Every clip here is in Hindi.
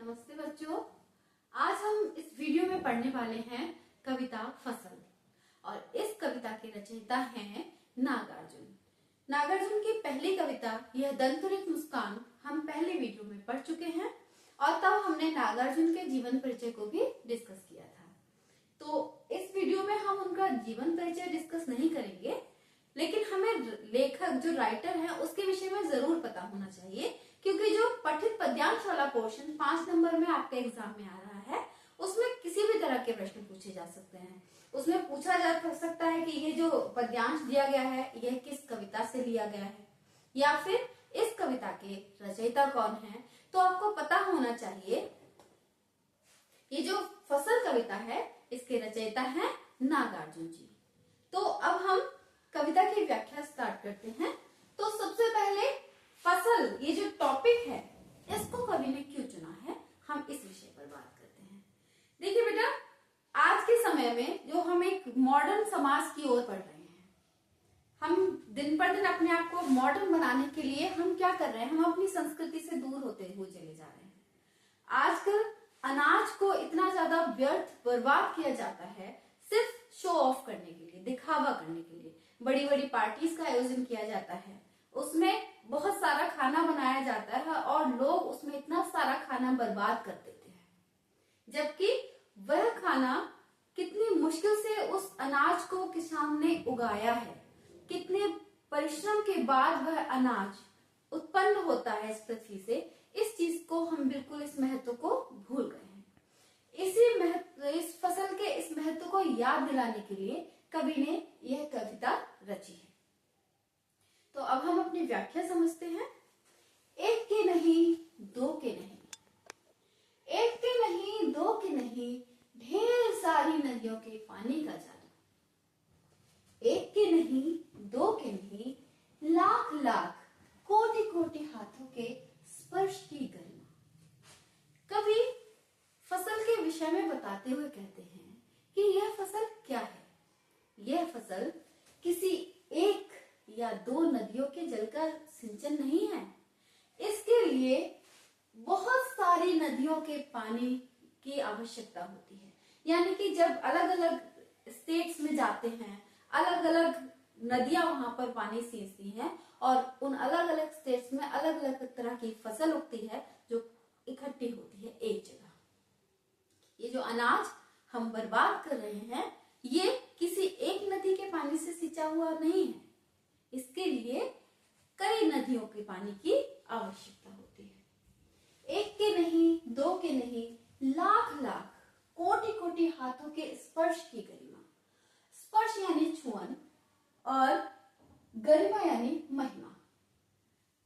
नमस्ते बच्चों। आज हम इस वीडियो में पढ़ने वाले हैं कविता फसल और इस कविता के रचयिता हैं नागार्जुन। नागार्जुन की पहली कविता यह दंतुरित मुस्कान हम पहले वीडियो में पढ़ चुके हैं और तब हमने नागार्जुन के जीवन परिचय को भी डिस्कस किया था। तो इस वीडियो में हम उनका जीवन परिचय डिस्कस नहीं करेंगे, लेकिन हमें लेखक जो राइटर है उसके विषय में जरूर पता होना चाहिए, क्योंकि जो पठित पद्यांश वाला पोर्शन 5 नंबर में आपके एग्जाम में आ रहा है उसमें किसी भी तरह के प्रश्न पूछे जा सकते हैं। उसमें पूछा जा सकता है कि ये जो पद्यांश दिया गया है यह किस कविता से लिया गया है, या फिर इस कविता के रचयिता कौन है। तो आपको पता होना चाहिए ये जो फसल कविता है इसके रचयिता है नागार्जुन जी। तो अब हम कविता की व्याख्या स्टार्ट करते हैं। तो सबसे पहले फसल ये जो टॉपिक है इसको कवि ने क्यों चुना है, हम इस विषय पर बात करते हैं। देखिए बेटा, आज के समय में जो हम एक मॉडर्न समाज की ओर बढ़ रहे हैं, हम दिन पर दिन अपने आप को मॉडर्न बनाने के लिए हम क्या कर रहे हैं, हम अपनी संस्कृति से दूर होते हुए चले जा रहे हैं। आजकल अनाज को इतना ज्यादा व्यर्थ बर्बाद किया जाता है सिर्फ शो ऑफ करने के लिए, दिखावा करने के लिए। बड़ी बड़ी पार्टीज का आयोजन किया जाता है, उसमें बहुत सारा खाना बनाया जाता है और लोग उसमें इतना सारा खाना बर्बाद कर देते हैं, जबकि वह खाना कितनी मुश्किल से उस अनाज को किसान ने उगाया है, कितने परिश्रम के बाद वह अनाज उत्पन्न होता है इस पृथ्वी से। इस चीज को हम बिल्कुल इस महत्व को भूल गए हैं। इस फसल के इस महत्व को याद दिलाने के लिए कवि ने यह कविता रची है। तो अब हम अपनी व्याख्या समझते हैं। एक के नहीं, दो के नहीं, एक के नहीं, दो के नहीं, ढेर सारी नदियों के पानी का जादू। एक के नहीं, दो के नहीं, लाख लाख कोटि कोटि हाथों के स्पर्श की गरिमा। कवि फसल के विषय में बताते हुए कहते हैं कि यह फसल क्या है। यह फसल किसी एक या दो नदियों के जल का सिंचन नहीं है। इसके लिए बहुत सारी नदियों के पानी की आवश्यकता होती है। यानी कि जब अलग अलग स्टेट्स में जाते हैं, अलग अलग नदियां वहां पर पानी सींचती हैं और उन अलग अलग स्टेट्स में अलग अलग तरह की फसल उगती है जो इकट्ठी होती है एक जगह। ये जो अनाज हम बर्बाद कर रहे हैं ये किसी एक नदी के पानी से सिंचा हुआ नहीं है। इसके लिए कई नदियों के पानी की आवश्यकता होती है। एक के नहीं, दो के नहीं, लाख लाख कोटि कोटि हाथों के स्पर्श की गरिमा। स्पर्श यानी छुअन और गरिमा यानी महिमा।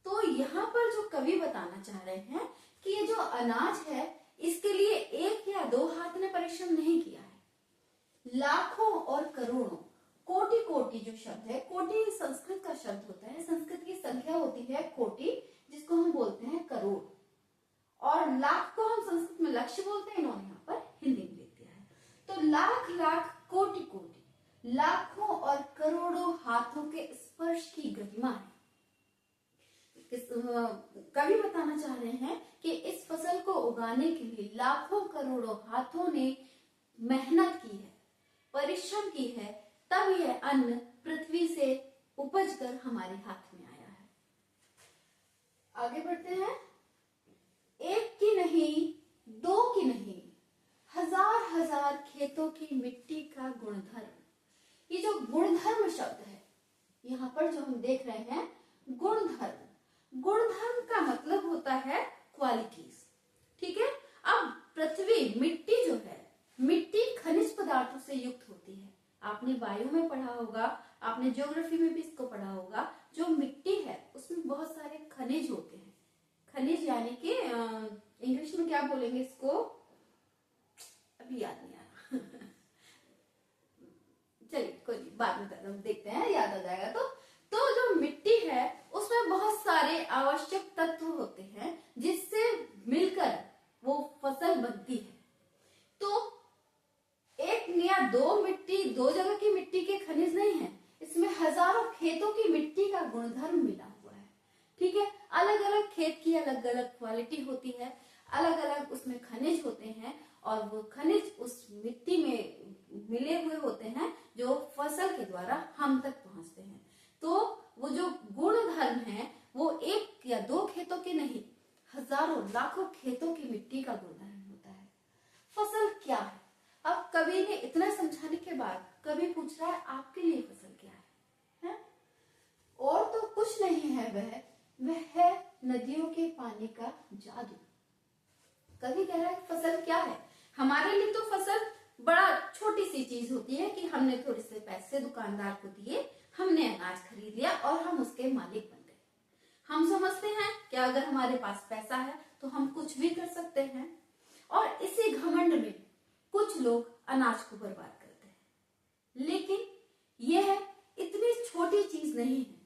तो यहाँ पर जो कवि बताना चाह रहे हैं कि ये जो अनाज है इसके लिए एक या दो हाथ ने परिश्रम नहीं किया है, लाखों और करोड़ों, कोटि कोटि जो शब्द है, कोटि संस्कृत का शब्द होता है, संस्कृत की संख्या होती है कोटि, जिसको हम बोलते हैं करोड़, और लाख को हम संस्कृत में लक्ष्य बोलते हैं, इन्होंने यहाँ पर हिंदी में लिख दिया है। तो लाख लाख कोटि कोटि, लाखों और करोड़ों हाथों के स्पर्श की गरिमा है। कवि बताना चाह रहे हैं कि इस फसल को उगाने के लिए लाखों करोड़ों हाथों ने मेहनत की है, परिश्रम की है, तब यह अन्न पृथ्वी से उपज कर हमारे हाथ में आया है। आगे बढ़ते हैं। एक की नहीं, दो की नहीं, हजार हजार खेतों की मिट्टी का गुणधर्म। ये जो गुणधर्म शब्द है यहाँ पर जो हम देख रहे हैं, गुणधर्म, गुणधर्म का मतलब होता है क्वालिटीज। ठीक है। अब पृथ्वी, मिट्टी जो है, मिट्टी खनिज पदार्थों से युक्त होती है। आपने बायो में पढ़ा होगा, आपने ज्योग्राफी में भी इसको पढ़ा होगा। जो मिट्टी है उसमें बहुत सारे खनिज होते हैं। खनिज यानी कि इंग्लिश में क्या बोलेंगे इसको, अभी याद नहीं आ रहा चलिए कोई नहीं, बाद में देखते हैं, याद आ जाएगा। तो जो मिट्टी है उसमें बहुत सारे आवश्यक तत्व होते हैं जिससे मिलकर वो फसल बनती है। तो एक या दो जगह की मिट्टी के खनिज नहीं है, इसमें हजारों खेतों की मिट्टी का गुणधर्म मिला हुआ है। ठीक है। अलग अलग खेत की अलग अलग क्वालिटी होती है, अलग अलग उसमें खनिज होते हैं और वो खनिज उस मिट्टी में मिले हुए होते हैं जो फसल के द्वारा हम तक पहुंचते हैं। तो वो जो गुण धर्म है वो एक या दो खेतों के नहीं, हजारों लाखों खेतों की मिट्टी का गुण धर्म होता है। फसल क्या है? अब कवि ने इतना समझाने के बाद कवि पूछ रहा है आपके लिए फसल क्या है? और तो कुछ नहीं है, वह है नदियों के पानी का जादू। कवि कह रहा है फसल क्या है? हमारे लिए तो फसल बड़ा छोटी सी चीज होती है कि हमने थोड़े से पैसे दुकानदार को दिए, हमने अनाज खरीद लिया और हम उसके मालिक बन गए। हम समझते हैं कि अगर हमारे पास पैसा है तो हम कुछ भी कर सकते हैं, और इसी घमंड में कुछ लोग अनाज को बर्बाद करते हैं। लेकिन यह इतनी छोटी चीज नहीं है।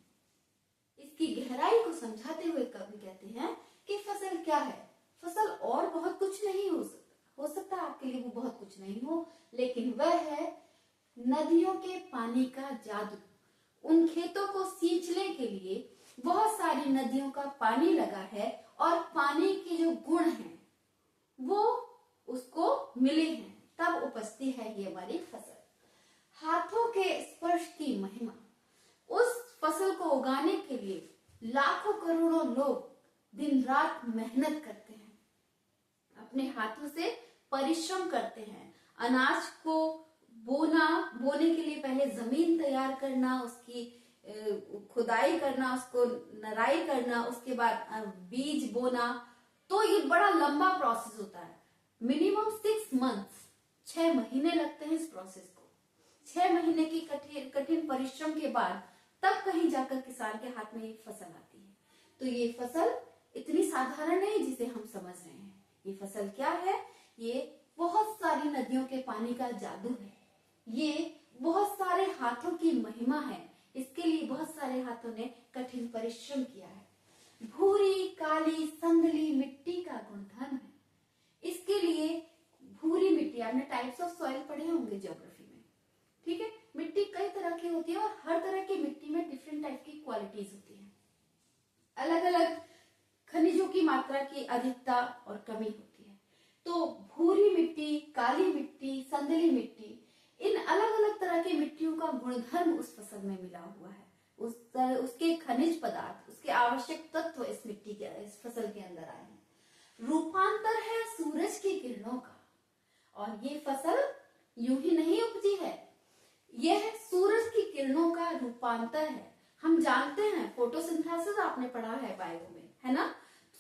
इसकी गहराई को समझाते हुए कवि कहते हैं कि फसल क्या है? फसल और बहुत कुछ नहीं हो सकता आपके लिए वो बहुत कुछ नहीं हो, लेकिन वह है नदियों के पानी का जादू। उन खेतों को सींचने के लिए बहुत सारी नदियों का पानी लगा है और पानी के जो गुण हैं वो उसको मिले हैं, तब उपजती है ये हमारी फसल। हाथों के स्पर्श की महिमा। उस फसल को उगाने के लिए लाखों करोड़ों लोग दिन रात मेहनत करते हैं, अपने हाथों से परिश्रम करते हैं। अनाज को बोने के लिए पहले जमीन तैयार करना, उसकी खुदाई करना, उसको नराई करना, उसके बाद बीज बोना, तो ये बड़ा लंबा प्रोसेस होता है। मिनिमम 6 मंथ्स, 6 महीने लगते हैं इस प्रोसेस को। 6 महीने की कठिन परिश्रम के बाद तब कहीं जाकर किसान के हाथ में ये फसल आती है। तो ये फसल इतनी साधारण नहीं जिसे हम समझ रहे हैं। ये फसल क्या है? ये बहुत सारी नदियों के पानी का जादू है। ये बहुत सारे हाथों की महिमा है। इसके लिए बहुत सारे हाथों ने कठिन परिश्रम किया है। भूरी काली संदली मिट्टी का गुणधर्म है। इसके लिए भूरी मिट्टी, आपने टाइप्स ऑफ सॉइल पढ़े होंगे ज्योग्राफी में, ठीक है? मिट्टी कई तरह की होती है और हर तरह की मिट्टी में डिफरेंट टाइप की क्वालिटीज होती है। अलग अलग खनिजों की मात्रा की अधिकता और कमी होती है। तो भूरी मिट्टी, काली मिट्टी, संदली मिट्टी, इन अलग अलग तरह की मिट्टियों का गुणधर्म उस फसल में मिला हुआ है। उसके खनिज पदार्थ, उसके आवश्यक तत्व इस मिट्टी के, इस फसल के अंदर आए हैं। रूपांतर है सूरज की किरणों का, और ये फसल यूं ही नहीं उपजी है, यह सूरज की किरणों का रूपांतर है। हम जानते हैं फोटोसिंथेसिस, आपने पढ़ा है बायो में, है ना?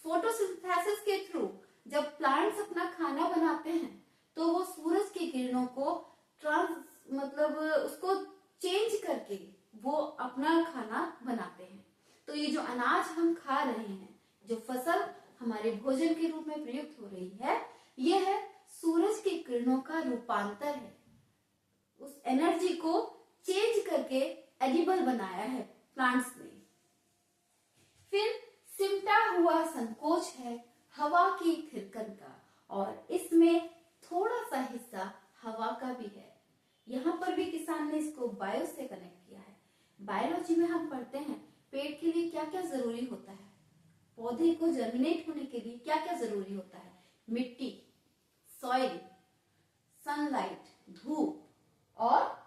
फोटोसिंथेसिस के थ्रू जब प्लांट्स अपना खाना बनाते हैं तो वो सूरज की किरणों को उसको चेंज करके वो अपना खाना बनाते हैं। तो ये जो अनाज हम खा रहे हैं, जो फसल हमारे भोजन के रूप में प्रयुक्त हो रही है, यह सूरज की किरणों का रूपांतर है। उस एनर्जी को चेंज करके एडिबल बनाया है प्लांट्स ने। फिर सिमटा हुआ संकोच है हवा की थिरकन का, और इसमें थोड़ा सा हिस्सा हवा का भी है। यहाँ पर भी किसान ने इसको बायो से कनेक्ट किया है। बायोलॉजी में हम पढ़ते हैं पेड़ के लिए क्या क्या जरूरी होता है, पौधे को जर्मिनेट होने के लिए क्या क्या जरूरी होता है। मिट्टी, सॉइल, सनलाइट, धूप और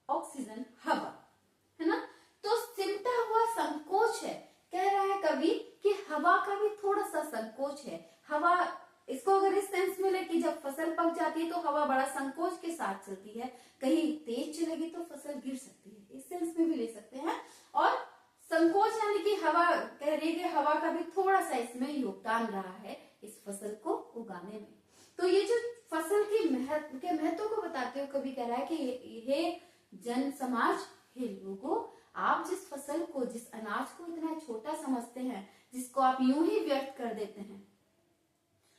ऑक्सीजन, हवा, है ना? तो सिमटा हुआ संकोच है। कह रहा है कवि कि हवा का भी थोड़ा सा संकोच है। हवा, इसको अगर इस सेंस में ले कि जब फसल पक जाती है तो हवा बड़ा संकोच के साथ चलती है, कहीं तेज चलेगी तो फसल गिर सकती है, इस सेंस में भी ले सकते हैं। और संकोच यानी कि हवा, कह रही है कि हवा का भी थोड़ा सा इसमें योगदान रहा है इस फसल को उगाने में। तो ये जो फसल के महत्व को बताते हुए कवि कह रहा है कि हे जन समाज, हे लोगों, आप जिस फसल को, जिस अनाज को इतना छोटा समझते हैं, जिसको आप यूं ही व्यर्थ कर देते हैं,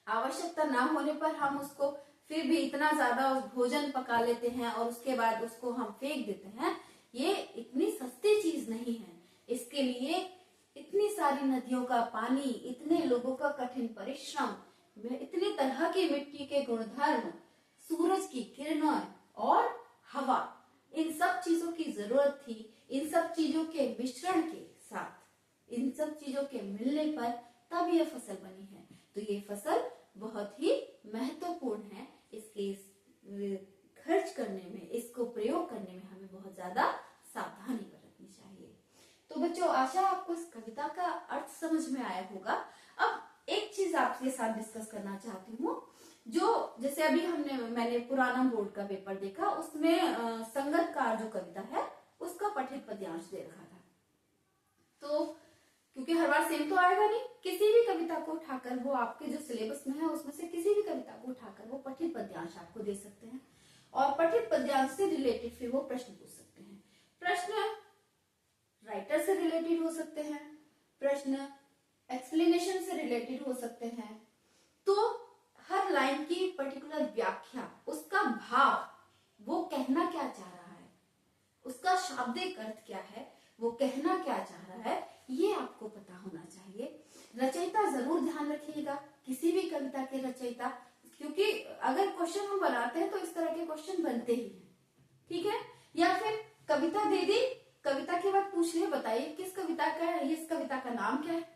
आवश्यकता ना होने पर हम उसको फिर भी इतना ज्यादा भोजन पका लेते हैं और उसके बाद उसको हम फेंक देते हैं, ये इतनी सस्ती चीज नहीं है। इसके लिए इतनी सारी नदियों का पानी, इतने लोगों का कठिन परिश्रम, इतनी तरह की मिट्टी के गुणधर्म, सूरज की किरणें और हवा, इन सब चीजों की जरूरत थी। इन सब चीजों के मिश्रण के साथ, इन सब चीजों के मिलने पर तब यह फसल बनी है। तो ये फसल बहुत ही महत्वपूर्ण है। इसके खर्च करने में, इसको प्रयोग करने में हमें बहुत ज्यादा सावधानी बरतनी चाहिए। तो बच्चों, आशा आपको इस कविता का अर्थ समझ में आया होगा। अब एक चीज आपके साथ डिस्कस करना चाहती हूँ, जो जैसे अभी मैंने पुराना बोर्ड का पेपर देखा, उसमें संगतकार जो कविता है उसका पठित पद्यांश दे रखा था। तो क्योंकि हर बार सेम तो आएगा नहीं, किसी भी कविता को उठाकर, वो आपके जो सिलेबस में है उसमें से किसी भी कविता को उठाकर वो पठित पद्यांश आपको दे सकते हैं, और पठित पद्यांश से रिलेटेड फिर वो प्रश्न पूछ सकते हैं। प्रश्न राइटर से रिलेटेड हो सकते हैं, प्रश्न एक्सप्लेनेशन से रिलेटेड हो सकते हैं। तो हर लाइन की पर्टिकुलर व्याख्या, उसका भाव, वो कहना क्या चाह रहा है, उसका शाब्दिक अर्थ क्या है, वो कहना क्या चाह रहा है, ये आपको पता होना चाहिए। रचयिता जरूर ध्यान रखिएगा, किसी भी कविता के रचयिता, क्योंकि अगर क्वेश्चन हम बनाते हैं तो इस तरह के क्वेश्चन बनते ही हैं, ठीक है। या फिर कविता दे दी, कविता के बाद पूछ रहे बताइए किस कविता का है, इस कविता का नाम क्या है।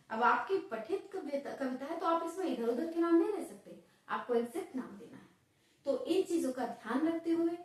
अब आपकी पठित कविता है तो आप इसमें इधर उधर के नाम नहीं दे सकते, आपको एग्जैक्ट नाम देना है। तो इन चीजों का ध्यान रखते हुए